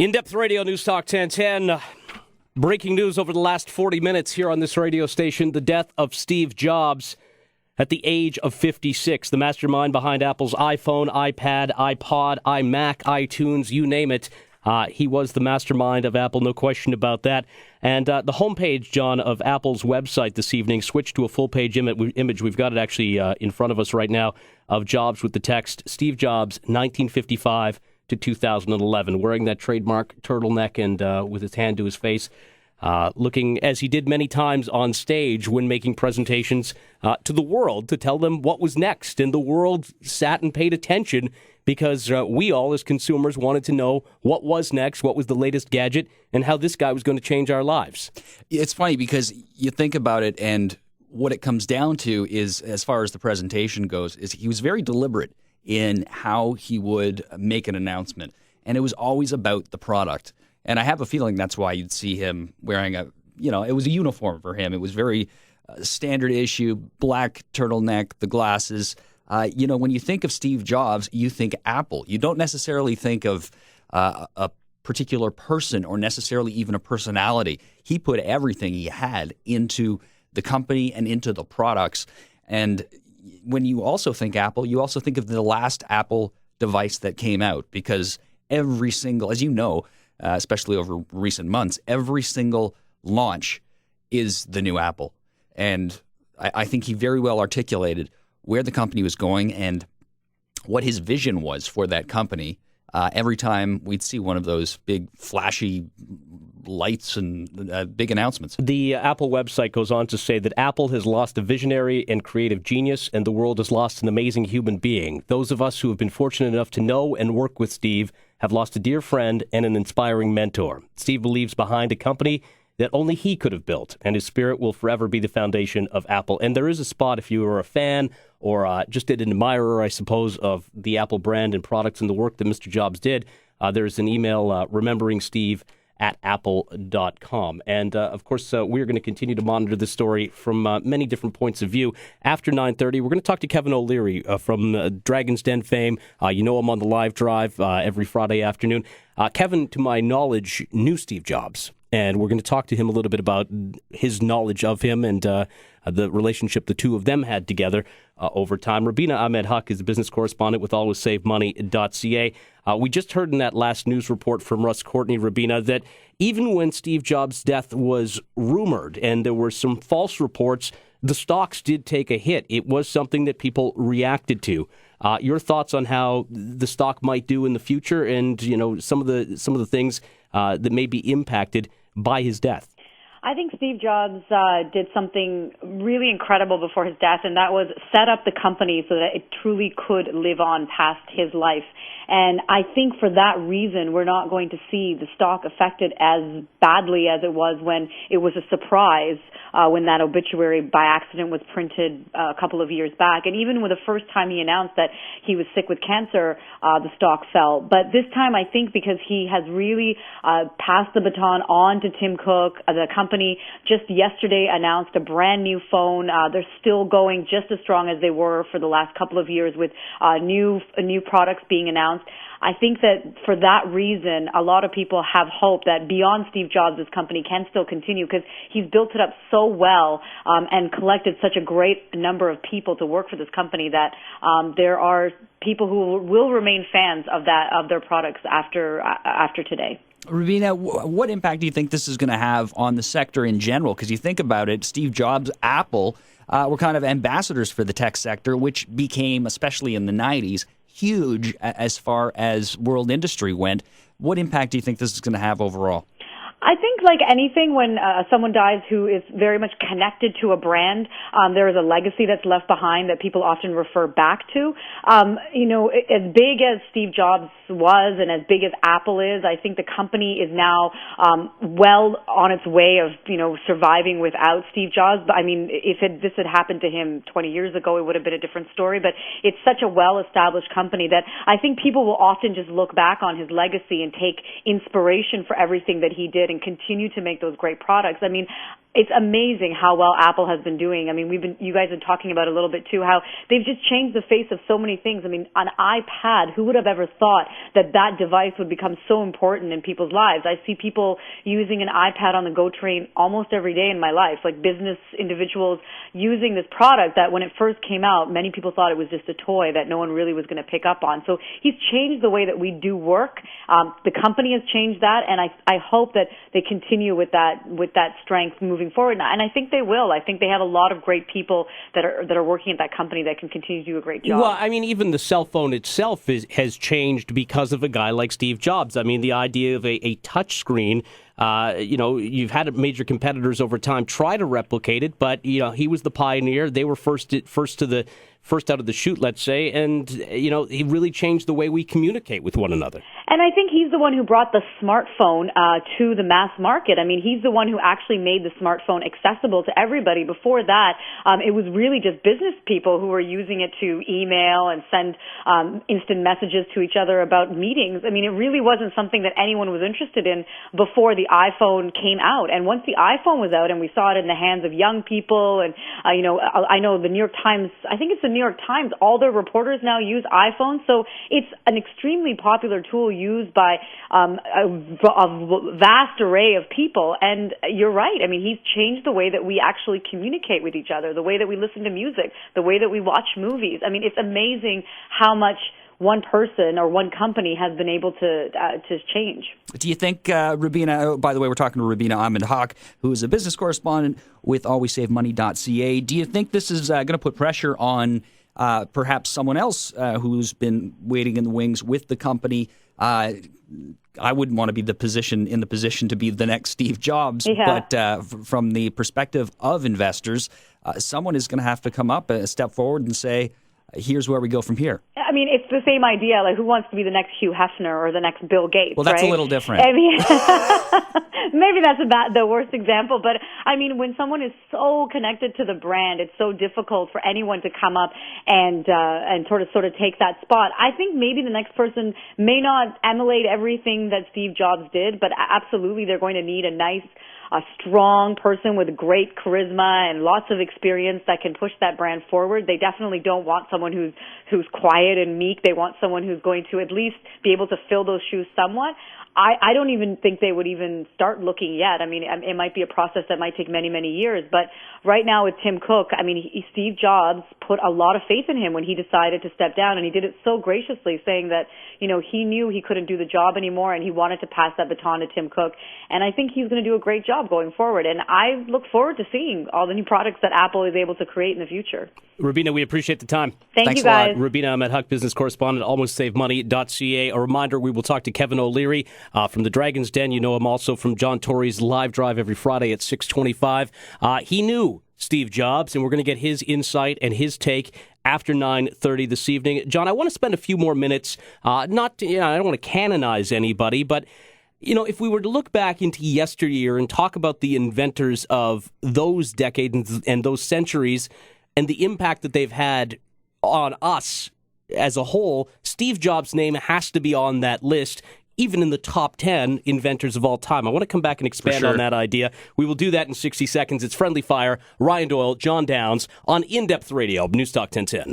In-depth radio, News Talk 1010. Breaking news over the last 40 minutes here on this radio station. The death of Steve Jobs at the age of 56. The mastermind behind Apple's iPhone, iPad, iPod, iMac, iTunes, you name it. He was the mastermind of Apple, no question about that. And the homepage, John, of Apple's website this evening switched to a full-page image. We've got it actually in front of us right now of Jobs with the text, Steve Jobs, 1955 to 2011, wearing that trademark turtleneck and with his hand to his face, looking as he did many times on stage when making presentations to the world to tell them what was next. And the world sat and paid attention because we all as consumers wanted to know what was next, what was the latest gadget, and how this guy was going to change our lives. It's funny because you think about it, and what it comes down to is, as far as the presentation goes, is he was very deliberate in how he would make an announcement. And it was always about the product. And I have a feeling that's why you'd see him wearing it was a uniform for him. It was very standard issue, black turtleneck, the glasses. When you think of Steve Jobs, you think Apple. You don't necessarily think of a particular person or necessarily even a personality. He put everything he had into the company and into the products. And when you also think Apple, you also think of the last Apple device that came out, because every single, as you know, especially over recent months, every single launch is the new Apple. And I think he very well articulated where the company was going and what his vision was for that company. Every time we'd see one of those big flashy lights and big announcements. The Apple website goes on to say that Apple has lost a visionary and creative genius, and the world has lost an amazing human being. Those of us who have been fortunate enough to know and work with Steve have lost a dear friend and an inspiring mentor. Steve believes behind a company that only he could have built, and his spirit will forever be the foundation of Apple. And there is a spot, if you are a fan or just an admirer, I suppose, of the Apple brand and products and the work that Mr. Jobs did, there's an email remembering Steve at apple.com. And, of course, we're going to continue to monitor this story from many different points of view. After 9:30, we're going to talk to Kevin O'Leary from Dragon's Den fame. You know him on the live drive every Friday afternoon. Kevin, to my knowledge, knew Steve Jobs. And we're going to talk to him a little bit about his knowledge of him and the relationship the two of them had together over time. Rubina Ahmed-Haq is a business correspondent with alwayssavemoney.ca. We just heard in that last news report from Russ Courtney, Rubina, that even when Steve Jobs' death was rumored and there were some false reports, the stocks did take a hit. It was something that people reacted to. Your thoughts on how the stock might do in the future, and some of the things that may be impacted by his death? I think Steve Jobs did something really incredible before his death, and that was set up the company so that it truly could live on past his life. And I think for that reason, we're not going to see the stock affected as badly as it was when it was a surprise when that obituary by accident was printed a couple of years back. And even with the first time he announced that he was sick with cancer, the stock fell. But this time, I think because he has really passed the baton on to Tim Cook, the company just yesterday announced a brand new phone. They're still going just as strong as they were for the last couple of years with new products being announced. I think that for that reason, a lot of people have hope that beyond Steve Jobs, this company can still continue because he's built it up so well and collected such a great number of people to work for this company that there are people who will remain fans of their products after today. Rubina, what impact do you think this is going to have on the sector in general? Because you think about it, Steve Jobs, Apple were kind of ambassadors for the tech sector, which became, especially in the 90s, huge as far as world industry went. What impact do you think this is going to have overall? I think like anything, when someone dies who is very much connected to a brand, there is a legacy that's left behind that people often refer back to. As big as Steve Jobs was and as big as Apple is, I think the company is now well on its way of, surviving without Steve Jobs. But I mean, if this had happened to him 20 years ago, it would have been a different story. But it's such a well-established company that I think people will often just look back on his legacy and take inspiration for everything that he did and continue to make those great products. I mean, it's amazing how well Apple has been doing. I mean, you guys are talking about a little bit too, how they've just changed the face of so many things. I mean, an iPad, who would have ever thought that that device would become so important in people's lives? I see people using an iPad on the GO train almost every day in my life, like business individuals using this product that when it first came out, many people thought it was just a toy that no one really was going to pick up on. So he's changed the way that we do work. The company has changed that, and I hope that they continue with that strength moving forward. And I think they will. I think they have a lot of great people that are working at that company that can continue to do a great job. Well, I mean, even the cell phone itself has changed because of a guy like Steve Jobs. I mean, the idea of a touch screen, you've had major competitors over time try to replicate it, but he was the pioneer. They were first out of the chute, let's say, and he really changed the way we communicate with one another. And I think he's the one who brought the smartphone to the mass market. I mean, he's the one who actually made the smartphone accessible to everybody. Before that, it was really just business people who were using it to email and send instant messages to each other about meetings. I mean, it really wasn't something that anyone was interested in before the iPhone came out. And once the iPhone was out and we saw it in the hands of young people, and I know the New York Times, I think it's the New York Times, all their reporters now use iPhones. So it's an extremely popular tool used by a vast array of people. And you're right. I mean, he's changed the way that we actually communicate with each other, the way that we listen to music, the way that we watch movies. I mean, it's amazing how much one person or one company has been able to change. Do you think, Rubina, by the way, we're talking to Rubina Ahmed-Haq, who is a business correspondent with alwayssavemoney.ca. Do you think this is going to put pressure on perhaps someone else who's been waiting in the wings with the company? I wouldn't want to be in the position to be the next Steve Jobs, but from the perspective of investors, someone is going to have to come up, step forward and say, here's where we go from here. I mean, it's the same idea. Like, who wants to be the next Hugh Hefner or the next Bill Gates? Well, that's right? a little different. I mean, maybe that's the worst example. But I mean, when someone is so connected to the brand, it's so difficult for anyone to come up and sort of take that spot. I think maybe the next person may not emulate everything that Steve Jobs did, but absolutely they're going to need a strong person with great charisma and lots of experience that can push that brand forward. They definitely don't want someone who's quiet and meek. They want someone who's going to at least be able to fill those shoes somewhat. I don't even think they would even start looking yet. I mean, it might be a process that might take many, many years. But right now with Tim Cook, I mean, Steve Jobs put a lot of faith in him when he decided to step down, and he did it so graciously, saying that, he knew he couldn't do the job anymore, and he wanted to pass that baton to Tim Cook. And I think he's going to do a great job going forward. And I look forward to seeing all the new products that Apple is able to create in the future. Rubina, we appreciate the time. Thanks you guys. Rubina Ahmed-Haq, business correspondent, almostsavemoney.ca. A reminder, we will talk to Kevin O'Leary from the Dragon's Den. You know him also from John Tory's Live Drive every Friday at 6:25. He knew Steve Jobs, and we're going to get his insight and his take after 9:30 this evening. John, I want to spend a few more minutes, I don't want to canonize anybody, but if we were to look back into yesteryear and talk about the inventors of those decades and those centuries and the impact that they've had on us as a whole, Steve Jobs' name has to be on that list, even in the top 10 inventors of all time. I want to come back and expand on that idea. We will do that in 60 seconds. It's Friendly Fire, Ryan Doyle, John Downs on In-Depth Radio, NEWSTALK 1010.